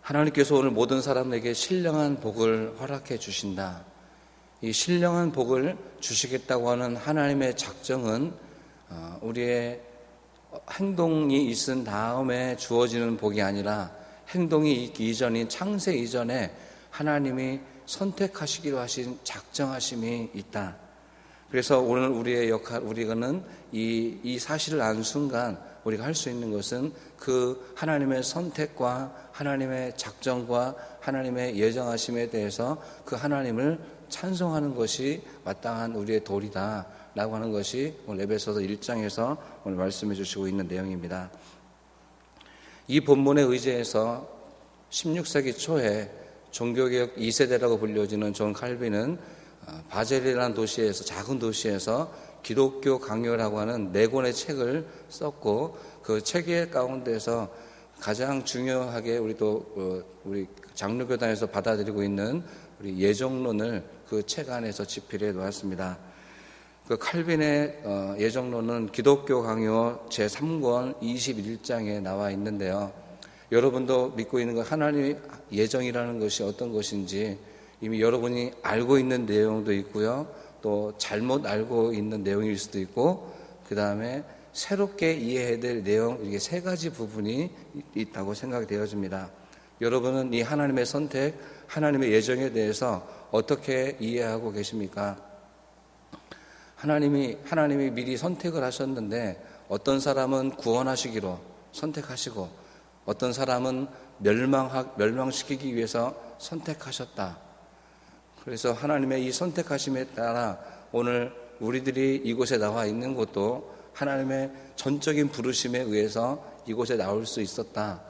하나님께서 오늘 모든 사람에게 신령한 복을 허락해 주신다. 이 신령한 복을 주시겠다고 하는 하나님의 작정은 우리의 행동이 있은 다음에 주어지는 복이 아니라 행동이 있기 이전인 창세 이전에 하나님이 선택하시기로 하신 작정하심이 있다. 그래서 오늘 우리의 역할, 우리는 이 사실을 안 순간 우리가 할 수 있는 것은 그 하나님의 선택과 하나님의 작정과 하나님의 예정하심에 대해서 그 하나님을 찬송하는 것이 마땅한 우리의 도리다 라고 하는 것이 오늘 에베소서 1장에서 오늘 말씀해 주시고 있는 내용입니다. 이 본문에 의지해서 16세기 초에 종교개혁 2세대라고 불려지는 존 칼빈은 바젤이라는 도시에서, 작은 도시에서 기독교 강요라고 하는 4권의 책을 썼고, 그 책의 가운데서 가장 중요하게 우리 장로교단에서 받아들이고 있는 우리 예정론을 그 책 안에서 집필해 놓았습니다. 그 칼빈의 예정론은 기독교 강요 제3권 21장에 나와 있는데요. 여러분도 믿고 있는 것, 하나님의 예정이라는 것이 어떤 것인지 이미 여러분이 알고 있는 내용도 있고요. 또 잘못 알고 있는 내용일 수도 있고, 그 다음에 새롭게 이해해야 될 내용, 이게 3가지 부분이 있다고 생각이 되어집니다. 여러분은 이 하나님의 선택, 하나님의 예정에 대해서 어떻게 이해하고 계십니까? 하나님이 미리 선택을 하셨는데, 어떤 사람은 구원하시기로 선택하시고 어떤 사람은 멸망시키기 위해서 선택하셨다. 그래서 하나님의 이 선택하심에 따라 오늘 우리들이 이곳에 나와 있는 것도 하나님의 전적인 부르심에 의해서 이곳에 나올 수 있었다.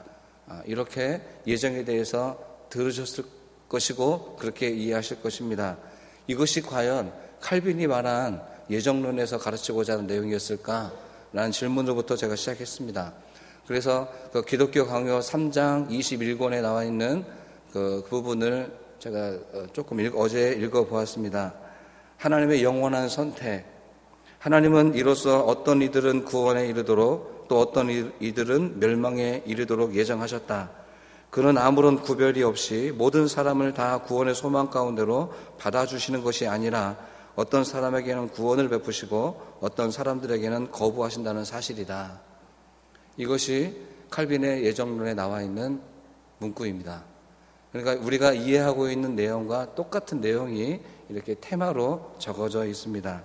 이렇게 예정에 대해서 들으셨을 것이고 그렇게 이해하실 것입니다. 이것이 과연 칼빈이 말한 예정론에서 가르치고자 하는 내용이었을까? 라는 질문으로부터 제가 시작했습니다. 그래서 그 기독교 강요 3장 21권에 나와 있는 그 부분을 제가 조금 어제 읽어보았습니다. 하나님의 영원한 선택. 하나님은 이로써 어떤 이들은 구원에 이르도록 또 어떤 이들은 멸망에 이르도록 예정하셨다. 그는 아무런 구별이 없이 모든 사람을 다 구원의 소망 가운데로 받아주시는 것이 아니라 어떤 사람에게는 구원을 베푸시고 어떤 사람들에게는 거부하신다는 사실이다. 이것이 칼빈의 예정론에 나와 있는 문구입니다. 그러니까 우리가 이해하고 있는 내용과 똑같은 내용이 이렇게 테마로 적어져 있습니다.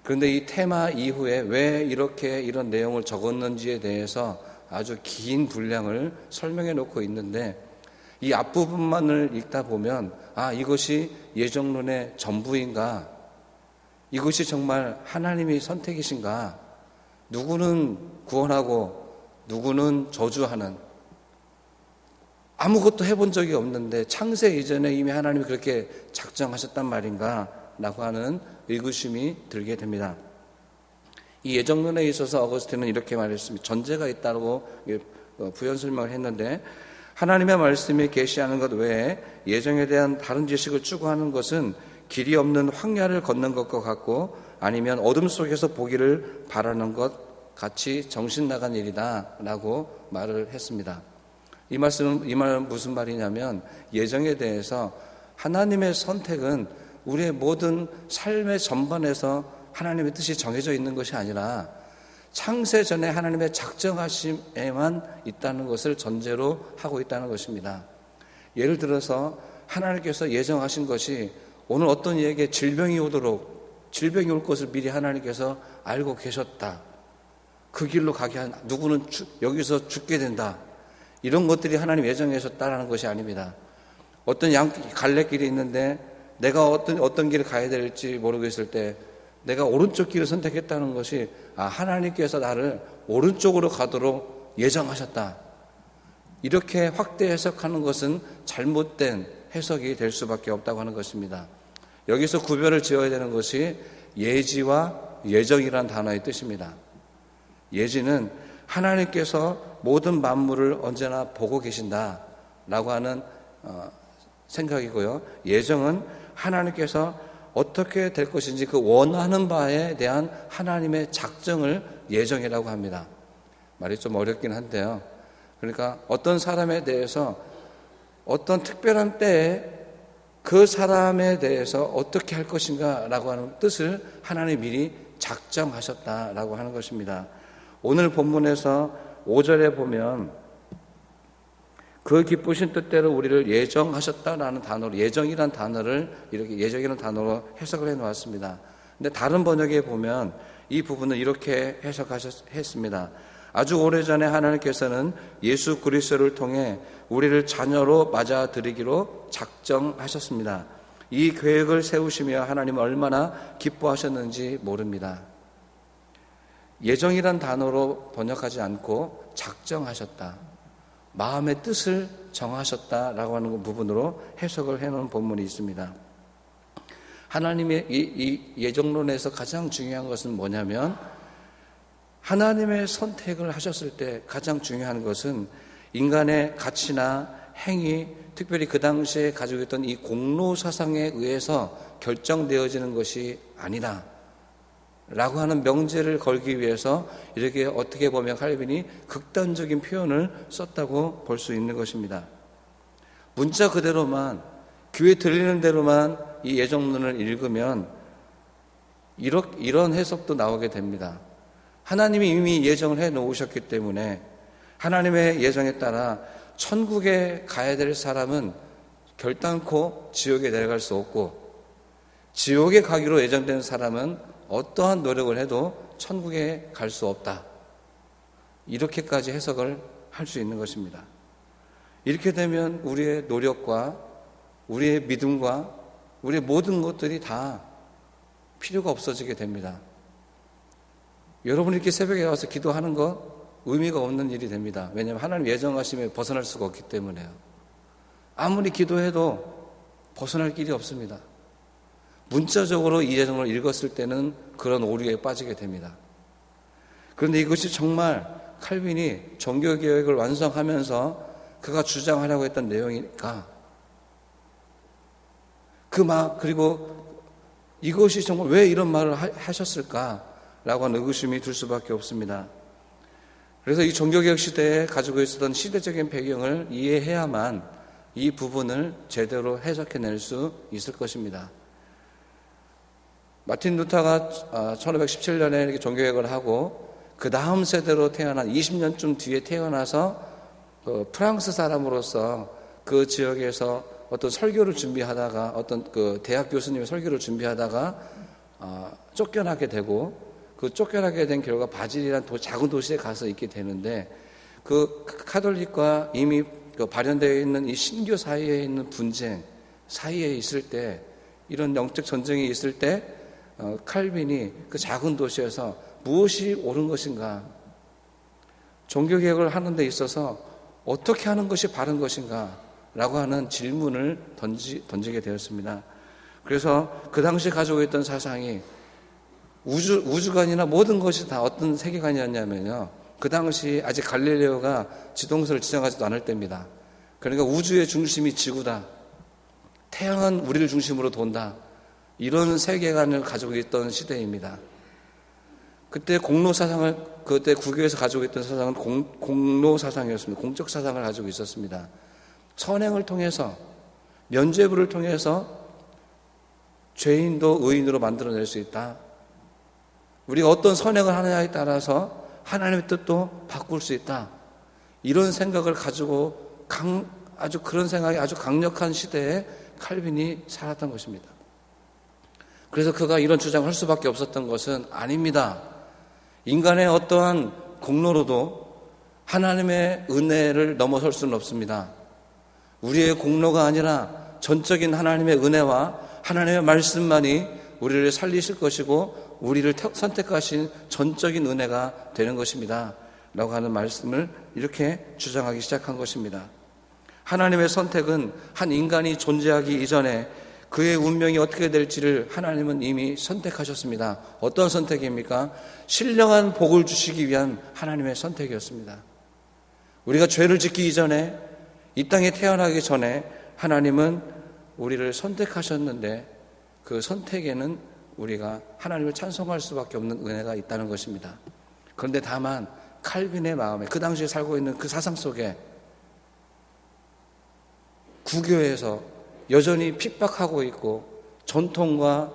그런데 이 테마 이후에 왜 이런 내용을 적었는지에 대해서 아주 긴 분량을 설명해 놓고 있는데, 이 앞부분만을 읽다 보면 이것이 예정론의 전부인가? 이것이 정말 하나님의 선택이신가? 누구는 구원하고 누구는 저주하는, 아무것도 해본 적이 없는데 창세 이전에 이미 하나님이 그렇게 작정하셨단 말인가? 라고 하는 의구심이 들게 됩니다. 이 예정론에 있어서 어거스틴은 이렇게 말했습니다. 전제가 있다고 부연 설명을 했는데, 하나님의 말씀이 계시하는 것 외에 예정에 대한 다른 지식을 추구하는 것은 길이 없는 황야를 걷는 것과 같고, 아니면 어둠 속에서 보기를 바라는 것 같이 정신 나간 일이다 라고 말을 했습니다. 이 말은 무슨 말이냐면, 예정에 대해서 하나님의 선택은 우리의 모든 삶의 전반에서 하나님의 뜻이 정해져 있는 것이 아니라 창세 전에 하나님의 작정하심에만 있다는 것을 전제로 하고 있다는 것입니다. 예를 들어서 하나님께서 예정하신 것이 오늘 어떤 이에게 질병이 올 것을 미리 하나님께서 알고 계셨다. 그 길로 가게 한, 누구는 여기서 죽게 된다. 이런 것들이 하나님 예정하셨다라는 것이 아닙니다. 어떤 갈래길이 있는데 내가 어떤 길을 가야 될지 모르겠을 때 내가 오른쪽 길을 선택했다는 것이 하나님께서 나를 오른쪽으로 가도록 예정하셨다. 이렇게 확대 해석하는 것은 잘못된 해석이 될 수밖에 없다고 하는 것입니다. 여기서 구별을 지어야 되는 것이 예지와 예정이라는 단어의 뜻입니다. 예지는 하나님께서 모든 만물을 언제나 보고 계신다라고 하는 생각이고요. 예정은 하나님께서 어떻게 될 것인지 그 원하는 바에 대한 하나님의 작정을 예정이라고 합니다. 말이 좀 어렵긴 한데요. 그러니까 어떤 사람에 대해서 어떤 특별한 때에 그 사람에 대해서 어떻게 할 것인가 라고 하는 뜻을 하나님이 미리 작정하셨다라고 하는 것입니다. 오늘 본문에서 5절에 보면 그 기쁘신 뜻대로 우리를 예정하셨다라는 단어로, 예정이라는 단어를 이렇게 예정이라는 단어로 해석을 해 놓았습니다. 근데 다른 번역에 보면 이 부분을 이렇게 해석했습니다. 아주 오래전에 하나님께서는 예수 그리스도를 통해 우리를 자녀로 맞아들이기로 작정하셨습니다. 이 계획을 세우시며 하나님은 얼마나 기뻐하셨는지 모릅니다. 예정이란 단어로 번역하지 않고 작정하셨다, 마음의 뜻을 정하셨다라고 하는 부분으로 해석을 해놓은 본문이 있습니다. 하나님의 이 예정론에서 가장 중요한 것은 뭐냐면, 하나님의 선택을 하셨을 때 가장 중요한 것은 인간의 가치나 행위, 특별히 그 당시에 가지고 있던 이 공로 사상에 의해서 결정되어지는 것이 아니다 라고 하는 명제를 걸기 위해서 이렇게 어떻게 보면 칼빈이 극단적인 표현을 썼다고 볼 수 있는 것입니다. 문자 그대로만, 귀에 들리는 대로만 이 예정론을 읽으면 이런 해석도 나오게 됩니다. 하나님이 이미 예정을 해 놓으셨기 때문에 하나님의 예정에 따라 천국에 가야 될 사람은 결단코 지옥에 내려갈 수 없고, 지옥에 가기로 예정된 사람은 어떠한 노력을 해도 천국에 갈 수 없다, 이렇게까지 해석을 할 수 있는 것입니다. 이렇게 되면 우리의 노력과 우리의 믿음과 우리의 모든 것들이 다 필요가 없어지게 됩니다. 여러분이 이렇게 새벽에 와서 기도하는 것 의미가 없는 일이 됩니다. 왜냐하면 하나님 예정하심에 벗어날 수가 없기 때문에요. 아무리 기도해도 벗어날 길이 없습니다. 문자적으로 이 예정을 읽었을 때는 그런 오류에 빠지게 됩니다. 그런데 이것이 정말 칼빈이 종교개혁을 완성하면서 그가 주장하려고 했던 내용이니까 그리고 이것이 정말 왜 이런 말을 하셨을까라고 하는 의구심이 들 수밖에 없습니다. 그래서 이 종교개혁 시대에 가지고 있었던 시대적인 배경을 이해해야만 이 부분을 제대로 해석해낼 수 있을 것입니다. 마틴 루터가 1517년에 이렇게 종교개혁을 하고 그 다음 세대로 태어난 20년쯤 뒤에 태어나서 프랑스 사람으로서 그 지역에서 어떤 설교를 준비하다가 어떤 그 대학 교수님의 설교를 준비하다가 쫓겨나게 되고, 그 쫓겨나게 된 결과 바질이라는 작은 도시에 가서 있게 되는데, 그 카톨릭과 이미 발현되어 있는 이 신교 사이에 있는 분쟁 사이에 있을 때, 이런 영적 전쟁이 있을 때 칼빈이 그 작은 도시에서 무엇이 옳은 것인가, 종교개혁을 하는 데 있어서 어떻게 하는 것이 바른 것인가 라고 하는 질문을 던지게 되었습니다. 그래서 그 당시 가지고 있던 사상이 우주관이나 모든 것이 다 어떤 세계관이었냐면요, 그 당시 아직 갈릴레오가 지동설을 지정하지도 않을 때입니다. 그러니까 우주의 중심이 지구다, 태양은 우리를 중심으로 돈다, 이런 세계관을 가지고 있던 시대입니다. 그때 그때 국교에서 가지고 있던 사상은 공로 사상이었습니다. 공적 사상을 가지고 있었습니다. 선행을 통해서, 면죄부를 통해서 죄인도 의인으로 만들어낼 수 있다. 우리가 어떤 선행을 하느냐에 따라서 하나님의 뜻도 바꿀 수 있다. 이런 생각을 가지고 그런 생각이 아주 강력한 시대에 칼빈이 살았던 것입니다. 그래서 그가 이런 주장을 할 수밖에 없었던 것은, 아닙니다, 인간의 어떠한 공로로도 하나님의 은혜를 넘어설 수는 없습니다. 우리의 공로가 아니라 전적인 하나님의 은혜와 하나님의 말씀만이 우리를 살리실 것이고 우리를 선택하신 전적인 은혜가 되는 것입니다 라고 하는 말씀을 이렇게 주장하기 시작한 것입니다. 하나님의 선택은 한 인간이 존재하기 이전에 그의 운명이 어떻게 될지를 하나님은 이미 선택하셨습니다. 어떤 선택입니까? 신령한 복을 주시기 위한 하나님의 선택이었습니다. 우리가 죄를 짓기 전에, 이 땅에 태어나기 전에 하나님은 우리를 선택하셨는데, 그 선택에는 우리가 하나님을 찬송할 수밖에 없는 은혜가 있다는 것입니다. 그런데 다만 칼빈의 마음에, 그 당시에 살고 있는 그 사상 속에 구교에서 여전히 핍박하고 있고 전통과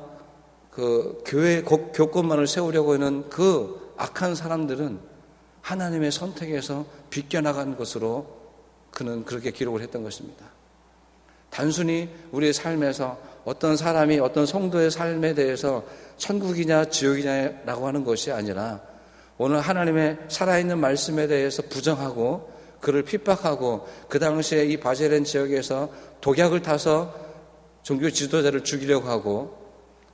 그 교회 교권만을 세우려고 하는 그 악한 사람들은 하나님의 선택에서 비껴나간 것으로 그는 그렇게 기록을 했던 것입니다. 단순히 우리의 삶에서 어떤 사람이 어떤 성도의 삶에 대해서 천국이냐 지옥이냐라고 하는 것이 아니라 오늘 하나님의 살아있는 말씀에 대해서 부정하고 그를 핍박하고 그 당시에 이 바젤렌 지역에서 독약을 타서 종교 지도자를 죽이려고 하고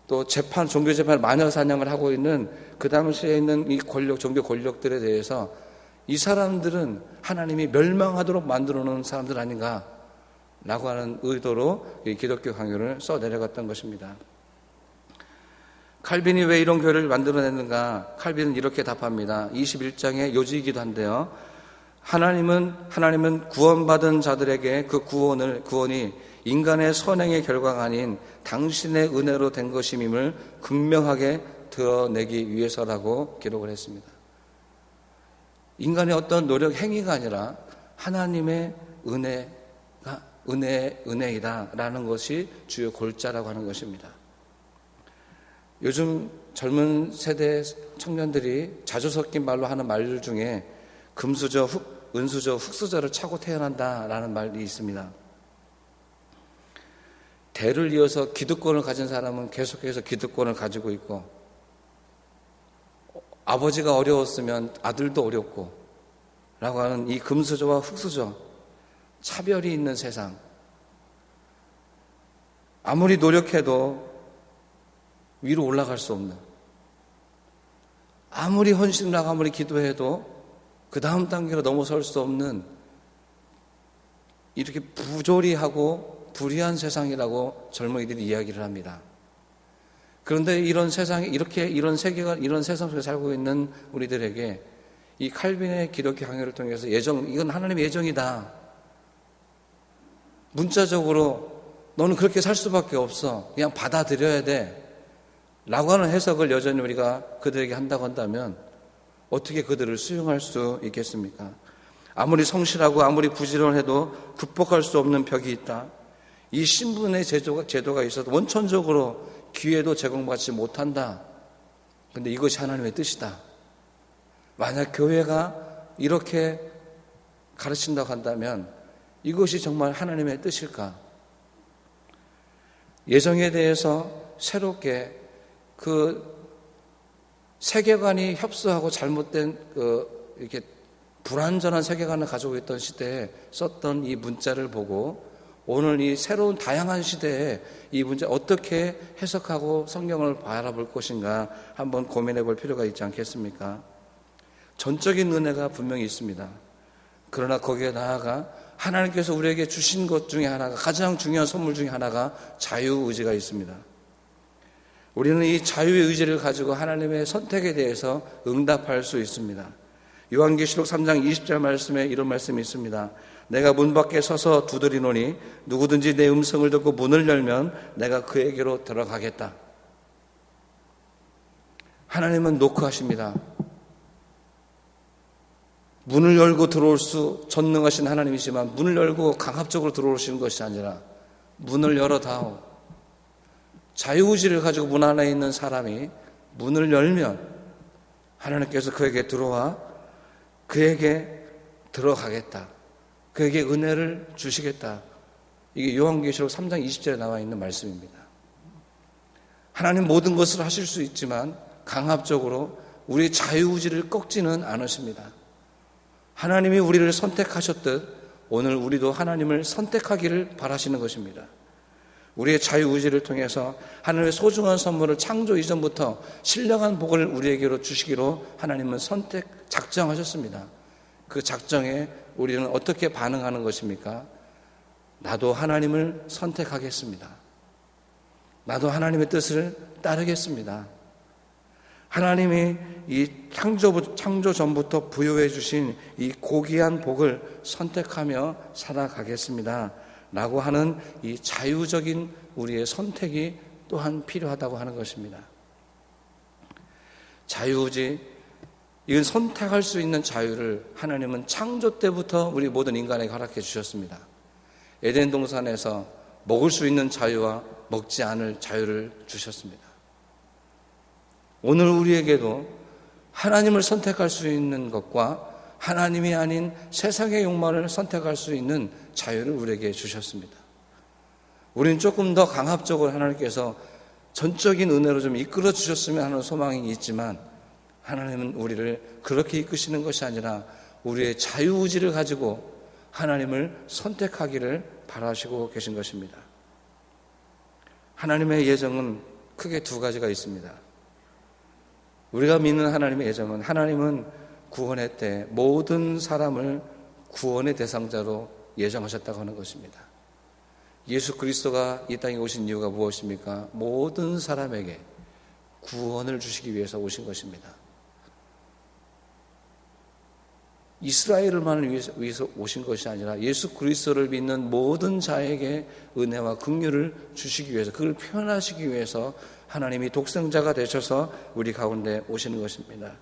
또 종교 재판 마녀 사냥을 하고 있는 그 당시에 있는 이 종교 권력들에 대해서 이 사람들은 하나님이 멸망하도록 만들어 놓은 사람들 아닌가 라고 하는 의도로 이 기독교 강요를 써내려갔던 것입니다. 칼빈이 왜 이런 교회를 만들어냈는가? 칼빈은 이렇게 답합니다. 21장의 요지이기도 한데요. 하나님은 구원받은 자들에게 그 구원이 인간의 선행의 결과가 아닌 당신의 은혜로 된 것임을 극명하게 드러내기 위해서라고 기록을 했습니다. 인간의 어떤 노력 행위가 아니라 하나님의 은혜이다라는 것이 주요 골자라고 하는 것입니다. 요즘 젊은 세대 청년들이 자주 섞인 말로 하는 말들 중에 금수저, 은수저, 흙수저를 차고 태어난다라는 말이 있습니다. 대를 이어서 기득권을 가진 사람은 계속해서 기득권을 가지고 있고 아버지가 어려웠으면 아들도 어렵고 라고 하는 이 금수저와 흙수저 차별이 있는 세상, 아무리 노력해도 위로 올라갈 수 없는, 아무리 헌신을 하고 아무리 기도해도 그 다음 단계로 넘어설 수 없는 이렇게 부조리하고 불의한 세상이라고 젊은이들이 이야기를 합니다. 그런데 이런 세상에 이런 세상 속에 살고 있는 우리들에게 이 칼빈의 기독교 강요를 통해서 이건 하나님의 예정이다. 문자적으로 너는 그렇게 살 수밖에 없어. 그냥 받아들여야 돼. 라고 하는 해석을 여전히 우리가 그들에게 한다고 한다면 어떻게 그들을 수용할 수 있겠습니까? 아무리 성실하고 아무리 부지런해도 극복할 수 없는 벽이 있다. 이 신분의 제도가 있어도 원천적으로 기회도 제공받지 못한다. 그런데 이것이 하나님의 뜻이다. 만약 교회가 이렇게 가르친다고 한다면 이것이 정말 하나님의 뜻일까? 예정에 대해서 새롭게 그 세계관이 협소하고 잘못된 이렇게 불완전한 세계관을 가지고 있던 시대에 썼던 이 문자를 보고 오늘 이 새로운 다양한 시대에 이 문제 어떻게 해석하고 성경을 바라볼 것인가 한번 고민해 볼 필요가 있지 않겠습니까? 전적인 은혜가 분명히 있습니다. 그러나 거기에 나아가 하나님께서 우리에게 주신 것 중에 하나가, 가장 중요한 선물 중에 하나가 자유의지가 있습니다. 우리는 이 자유의 의지를 가지고 하나님의 선택에 대해서 응답할 수 있습니다. 요한계시록 3장 20절 말씀에 이런 말씀이 있습니다. 내가 문 밖에 서서 두드리노니 누구든지 내 음성을 듣고 문을 열면 내가 그에게로 들어가겠다. 하나님은 노크하십니다. 문을 열고 들어올 수 전능하신 하나님이지만 문을 열고 강압적으로 들어오시는 것이 아니라 문을 열어다오. 자유의지를 가지고 문 안에 있는 사람이 문을 열면 하나님께서 그에게 들어와 그에게 들어가겠다. 그에게 은혜를 주시겠다. 이게 요한계시록 3장 20절에 나와 있는 말씀입니다. 하나님 모든 것을 하실 수 있지만 강압적으로 우리의 자유의지를 꺾지는 않으십니다. 하나님이 우리를 선택하셨듯 오늘 우리도 하나님을 선택하기를 바라시는 것입니다. 우리의 자유의지를 통해서 하나님의 소중한 선물을 창조 이전부터 신령한 복을 우리에게로 주시기로 하나님은 작정하셨습니다. 그 작정에 우리는 어떻게 반응하는 것입니까? 나도 하나님을 선택하겠습니다. 나도 하나님의 뜻을 따르겠습니다. 하나님이 이 창조 전부터 부여해 주신 이 고귀한 복을 선택하며 살아가겠습니다. 라고 하는 이 자유적인 우리의 선택이 또한 필요하다고 하는 것입니다. 자유의지, 이건 선택할 수 있는 자유를 하나님은 창조 때부터 우리 모든 인간에게 허락해 주셨습니다. 에덴 동산에서 먹을 수 있는 자유와 먹지 않을 자유를 주셨습니다. 오늘 우리에게도 하나님을 선택할 수 있는 것과 하나님이 아닌 세상의 욕망을 선택할 수 있는 자유를 우리에게 주셨습니다. 우리는 조금 더 강압적으로 하나님께서 전적인 은혜로 좀 이끌어 주셨으면 하는 소망이 있지만, 하나님은 우리를 그렇게 이끄시는 것이 아니라 우리의 자유의지를 가지고 하나님을 선택하기를 바라시고 계신 것입니다. 하나님의 예정은 크게 두 가지가 있습니다. 우리가 믿는 하나님의 예정은, 하나님은 구원의 때 모든 사람을 구원의 대상자로 예정하셨다고 하는 것입니다. 예수 그리스도가 이 땅에 오신 이유가 무엇입니까? 모든 사람에게 구원을 주시기 위해서 오신 것입니다. 이스라엘만 위해서 오신 것이 아니라 예수 그리스도를 믿는 모든 자에게 은혜와 긍휼을 주시기 위해서, 그걸 표현하시기 위해서 하나님이 독생자가 되셔서 우리 가운데 오시는 것입니다.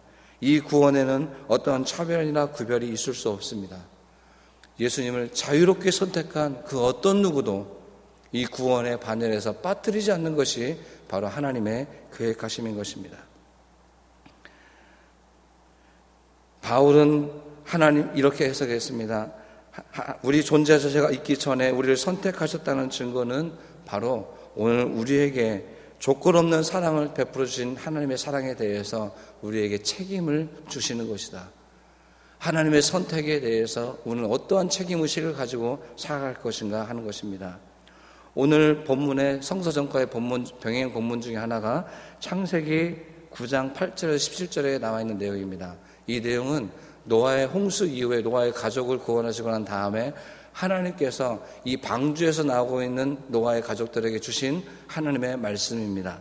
이 구원에는 어떠한 차별이나 구별이 있을 수 없습니다. 예수님을 자유롭게 선택한 그 어떤 누구도 이 구원의 반열에서 빠뜨리지 않는 것이 바로 하나님의 계획하심인 것입니다. 바울은 하나님 이렇게 해석했습니다. 우리 존재 자체가 있기 전에 우리를 선택하셨다는 증거는 바로 오늘 우리에게 조건 없는 사랑을 베풀어 주신 하나님의 사랑에 대해서 우리에게 책임을 주시는 것이다. 하나님의 선택에 대해서 우리는 어떠한 책임의식을 가지고 살아갈 것인가 하는 것입니다. 오늘 본문의 성서전과의 병행 본문 중에 하나가 창세기 9장 8절에서 17절에 나와 있는 내용입니다. 이 내용은 노아의 홍수 이후에 노아의 가족을 구원하시고 난 다음에 하나님께서 이 방주에서 나오고 있는 노아의 가족들에게 주신 하나님의 말씀입니다.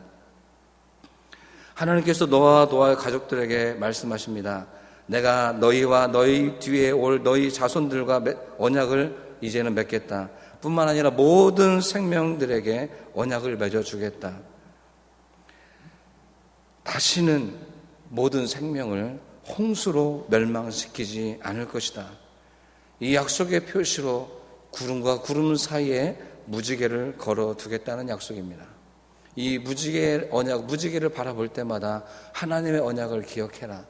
하나님께서 노아의 가족들에게 말씀하십니다. 내가 너희와 너희 뒤에 올 너희 자손들과 언약을 이제는 맺겠다. 뿐만 아니라 모든 생명들에게 언약을 맺어주겠다. 다시는 모든 생명을 홍수로 멸망시키지 않을 것이다. 이 약속의 표시로 구름과 구름 사이에 무지개를 걸어두겠다는 약속입니다. 이 무지개를 바라볼 때마다 하나님의 언약을 기억해라.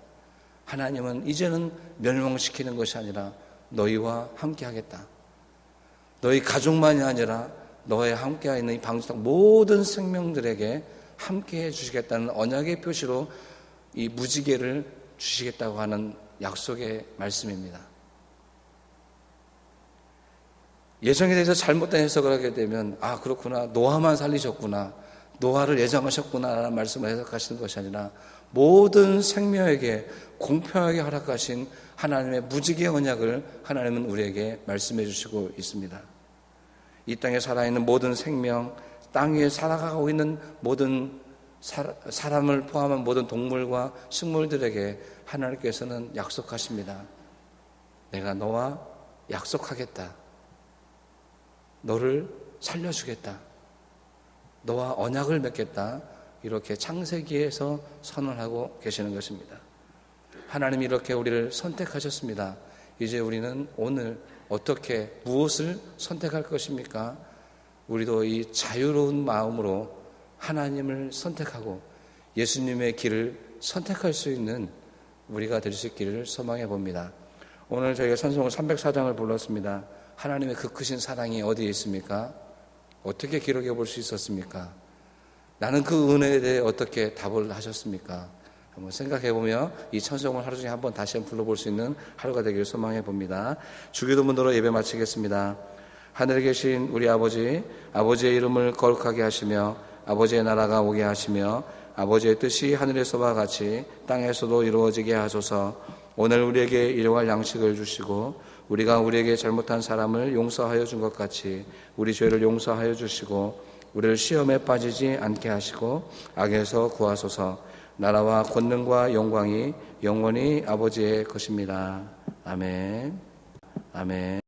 하나님은 이제는 멸망시키는 것이 아니라 너희와 함께하겠다. 너희 가족만이 아니라 너의 함께 있는 이 방주 땅 모든 생명들에게 함께해 주시겠다는 언약의 표시로 이 무지개를 주시겠다고 하는 약속의 말씀입니다. 예정에 대해서 잘못된 해석을 하게 되면 그렇구나, 노아만 살리셨구나, 노아를 예정하셨구나 라는 말씀을 해석하시는 것이 아니라 모든 생명에게 공평하게 허락하신 하나님의 무지개 언약을 하나님은 우리에게 말씀해 주시고 있습니다. 이 땅에 살아있는 모든 생명, 땅 위에 살아가고 있는 모든 사람을 포함한 모든 동물과 식물들에게 하나님께서는 약속하십니다. 내가 너와 약속하겠다. 너를 살려주겠다. 너와 언약을 맺겠다. 이렇게 창세기에서 선언하고 계시는 것입니다. 하나님이 이렇게 우리를 선택하셨습니다. 이제 우리는 오늘 어떻게 무엇을 선택할 것입니까? 우리도 이 자유로운 마음으로 하나님을 선택하고 예수님의 길을 선택할 수 있는 우리가 될 수 있기를 소망해 봅니다. 오늘 저희가 찬송을 304장을 불렀습니다. 하나님의 그 크신 사랑이 어디에 있습니까? 어떻게 기록해 볼 수 있었습니까? 나는 그 은혜에 대해 어떻게 답을 하셨습니까? 한번 생각해 보며 이 찬송을 하루 중에 한번 다시 한번 불러볼 수 있는 하루가 되기를 소망해 봅니다. 주기도문으로 예배 마치겠습니다. 하늘에 계신 우리 아버지, 아버지의 이름을 거룩하게 하시며 아버지의 나라가 오게 하시며 아버지의 뜻이 하늘에서와 같이 땅에서도 이루어지게 하소서. 오늘 우리에게 일용할 양식을 주시고 우리가 우리에게 잘못한 사람을 용서하여 준 것 같이 우리 죄를 용서하여 주시고 우리를 시험에 빠지지 않게 하시고 악에서 구하소서. 나라와 권능과 영광이 영원히 아버지의 것입니다. 아멘. 아멘.